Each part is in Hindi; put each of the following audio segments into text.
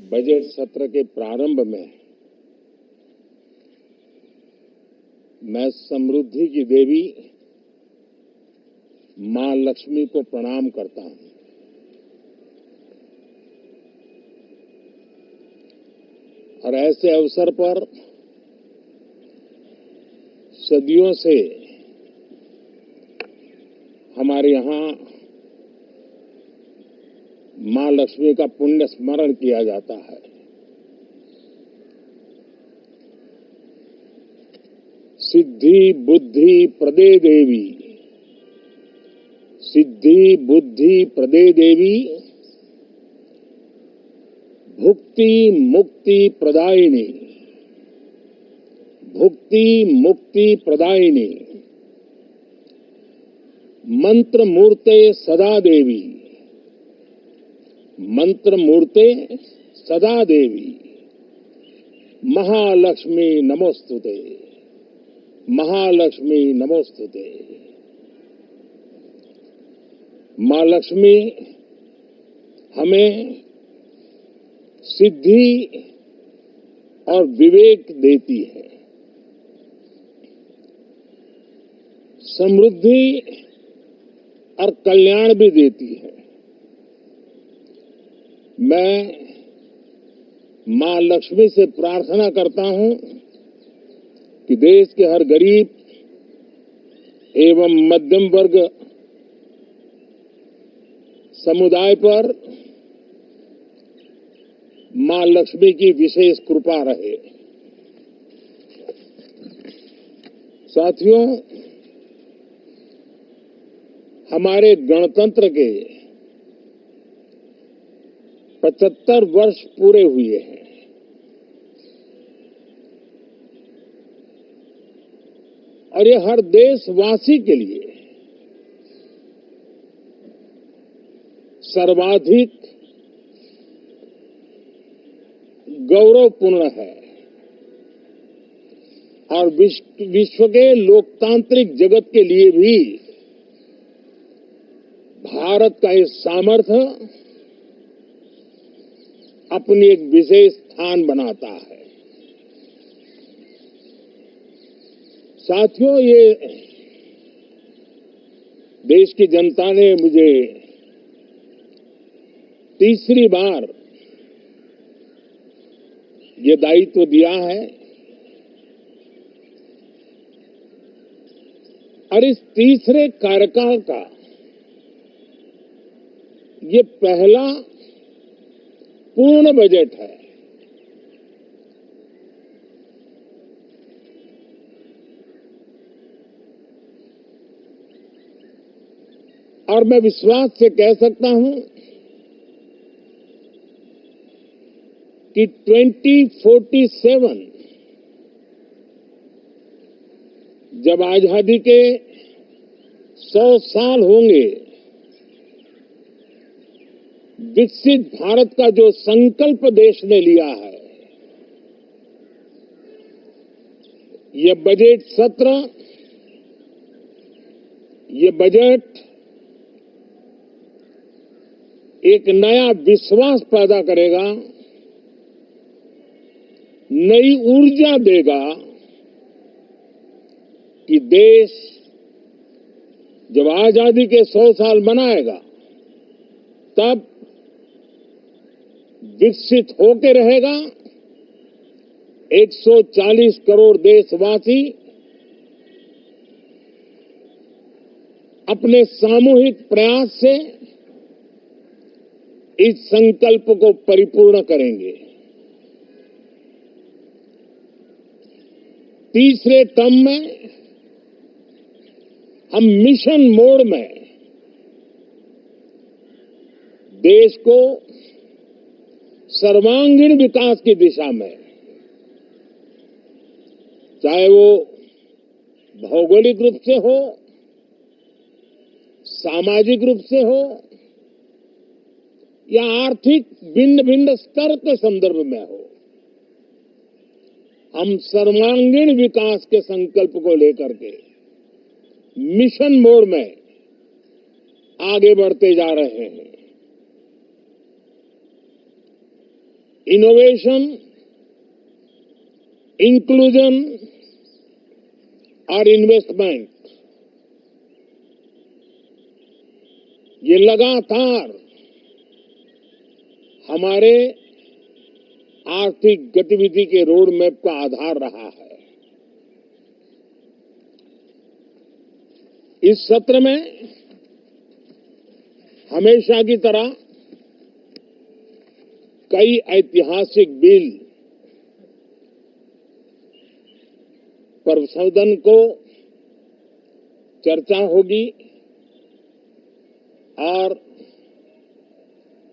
बजट सत्र के प्रारंभ में मैं समृद्धि की देवी मां लक्ष्मी को प्रणाम करता हूं। और ऐसे अवसर पर सदियों से हमारे यहां मां लक्ष्मी का पुण्य स्मरण किया जाता है। सिद्धि बुद्धि प्रदे देवी, सिद्धि बुद्धि प्रदे देवी, भुक्ति मुक्ति प्रदायिनी, भुक्ति मुक्ति प्रदायिनी, मंत्र मूर्ते सदा देवी, मंत्र मूर्ते सदा देवी, महालक्ष्मी नमोस्तुते, महालक्ष्मी नमोस्तुते। मां लक्ष्मी हमें सिद्धि और विवेक देती है, समृद्धि और कल्याण भी देती है। मैं मां लक्ष्मी से प्रार्थना करता हूं कि देश के हर गरीब एवं मध्यम वर्ग समुदाय पर मां लक्ष्मी की विशेष कृपा रहे। साथियों, हमारे गणतंत्र के 75 वर्ष पूरे हुए हैं। और ये हर देशवासी के लिए सर्वाधिक गौरवपूर्ण है और विश्व के लोकतांत्रिक जगत के लिए भी भारत का ये सामर्थ्य अपनी एक विशेष स्थान बनाता है। साथियों, ये देश की जनता ने मुझे तीसरी बार ये दायित्व दिया है और इस तीसरे कार्यकाल का ये पहला पूर्ण बजट है। और मैं विश्वास से कह सकता हूं कि 2047 जब आजादी के 100 साल होंगे, विकसित भारत का जो संकल्प देश ने लिया है, ये बजट सत्र, ये बजट एक नया विश्वास पैदा करेगा, नई ऊर्जा देगा कि देश जब आजादी के 100 साल मनाएगा तब विकसित होकर रहेगा। 140 करोड़ देशवासी अपने सामूहिक प्रयास से इस संकल्प को परिपूर्ण करेंगे। तीसरे टर्म में हम मिशन मोड में देश को सर्वांगीण विकास की दिशा में, चाहे वो भौगोलिक रूप से हो, सामाजिक रूप से हो या आर्थिक भिन्न भिन्न स्तर के संदर्भ में हो, हम सर्वांगीण विकास के संकल्प को लेकर के मिशन मोड में आगे बढ़ते जा रहे हैं। इनोवेशन, इंक्लूजन और इन्वेस्टमेंट, ये लगातार हमारे आर्थिक गतिविधि के रोड मैप का आधार रहा है। इस सत्र में हमेशा की तरह कई ऐतिहासिक बिल पर सदन को चर्चा होगी और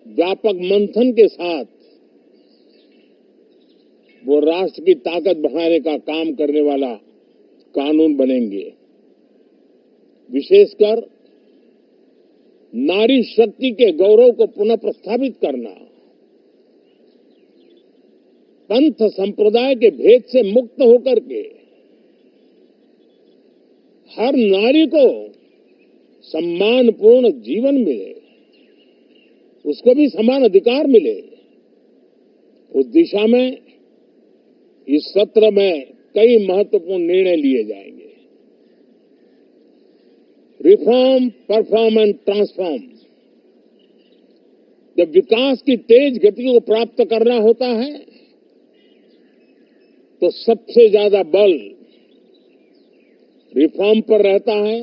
व्यापक मंथन के साथ वो राष्ट्र की ताकत बढ़ाने का काम करने वाला कानून बनेंगे। विशेषकर नारी शक्ति के गौरव को पुनः प्रस्थापित करना, पंथ संप्रदाय के भेद से मुक्त होकर के हर नारी को सम्मानपूर्ण जीवन मिले, उसको भी समान अधिकार मिले, उस दिशा में इस सत्र में कई महत्वपूर्ण निर्णय लिए जाएंगे। Reform, perform and transform. जब विकास की तेज गति को प्राप्त करना होता है तो सबसे ज्यादा बल रिफॉर्म पर रहता है।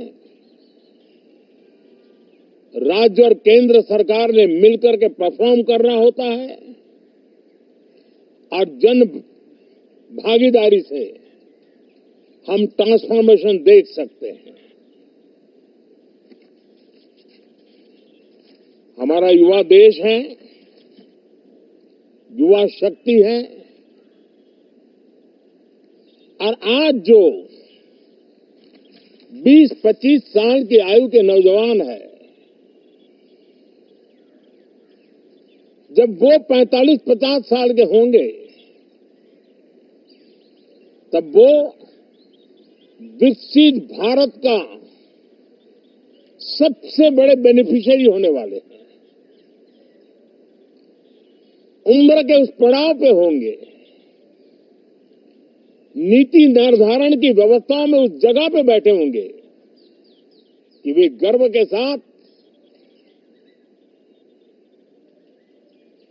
राज्य और केंद्र सरकार ने मिलकर के परफॉर्म करना होता है और जन भागीदारी से हम ट्रांसफॉर्मेशन देख सकते हैं। हमारा युवा देश है, युवा शक्ति है और आज जो 20-25 साल की आयु के नौजवान है, जब वो 45-50 साल के होंगे तब वो विकसित भारत का सबसे बड़े बेनिफिशियरी होने वाले हैं। उम्र के उस पड़ाव पे होंगे, नीति निर्धारण की व्यवस्थाओं में उस जगह पे बैठे होंगे कि वे गर्व के साथ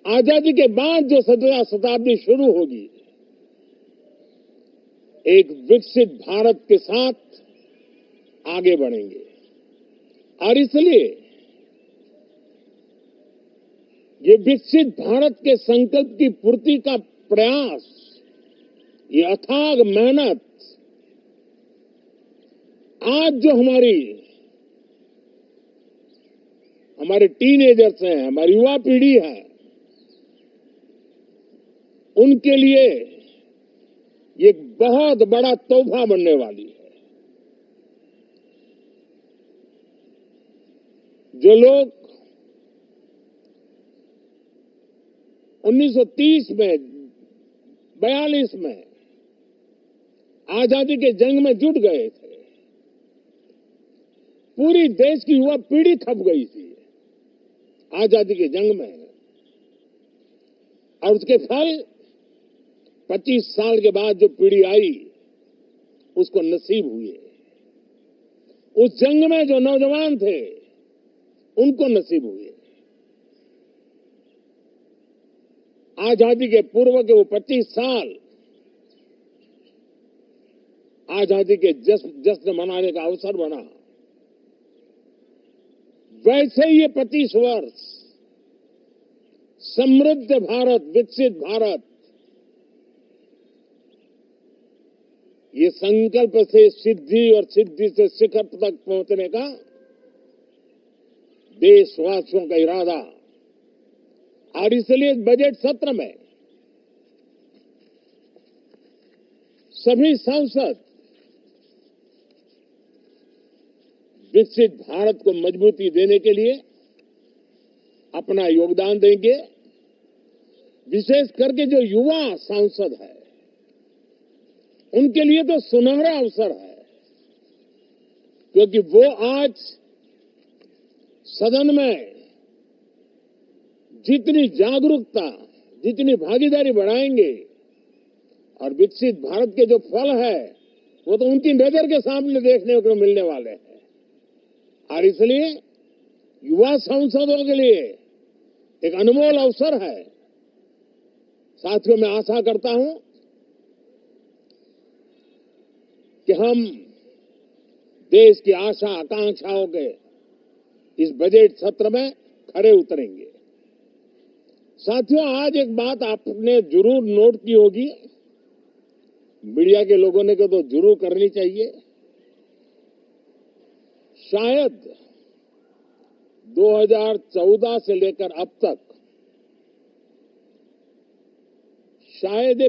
आजादी के बाद जो शताब्दी शुरू होगी, एक विकसित भारत के साथ आगे बढ़ेंगे। और इसलिए ये विकसित भारत के संकल्प की पूर्ति का प्रयास, ये अथाग मेहनत आज जो हमारे टीनेजर्स हैं, हमारी युवा पीढ़ी है, उनके लिए ये बहुत बड़ा तोहफा बनने वाली है। जो लोग 1930 में, 42 में आजादी के जंग में जुट गए थे, पूरी देश की युवा पीढ़ी खप गई थी आजादी के जंग में, और उसके फल 25 साल के बाद जो पीढ़ी आई उसको नसीब हुए। उस जंग में जो नौजवान थे उनको नसीब हुए। आजादी के पूर्व के वो 25 साल आजादी के जश्न मनाने का अवसर बना। वैसे ही ये 25 वर्ष समृद्ध भारत, विकसित भारत, ये संकल्प से सिद्धि और सिद्धि से शिखर तक पहुंचने का देशवासियों का इरादा। और इसलिए बजट सत्र में सभी सांसद विकसित भारत को मजबूती देने के लिए अपना योगदान देंगे। विशेष करके जो युवा सांसद है उनके लिए तो सुनहरा अवसर है, क्योंकि वो आज सदन में जितनी जागरूकता, जितनी भागीदारी बढ़ाएंगे और विकसित भारत के जो फल है वो तो उनकी नजर के सामने देखने को मिलने वाले हैं। और इसलिए युवा सांसदों के लिए एक अनमोल अवसर है। साथियों, मैं आशा करता हूं कि हम देश की आशा आकांक्षाओं के इस बजट सत्र में खरे उतरेंगे। साथियों, आज एक बात आपने जरूर नोट की होगी, मीडिया के लोगों ने तो जरूर करनी चाहिए। शायद 2014 से लेकर अब तक शायद ये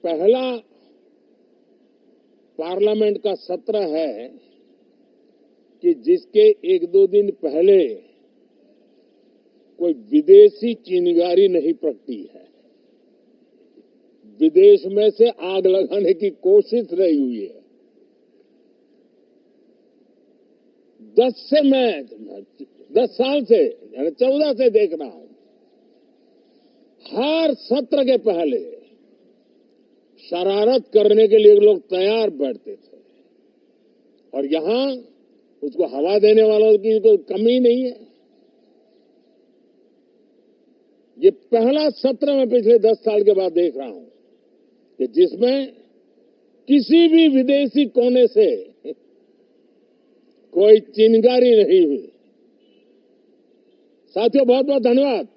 पहला पार्लियामेंट का सत्र है कि जिसके एक दो दिन पहले कोई विदेशी चिंगारी नहीं प्रगटी है, विदेश में से आग लगाने की कोशिश रही हुई है। 10 साल से यानी 14 से देख रहा हूं, हर सत्र के पहले शरारत करने के लिए लोग तैयार बैठते थे और यहां उसको हवा देने वालों की कोई कमी नहीं है। ये पहला सत्र मैं पिछले 10 साल के बाद देख रहा हूं कि जिसमें किसी भी विदेशी कोने से कोई चिंगारी नहीं हुई। साथियों, बहुत बहुत धन्यवाद।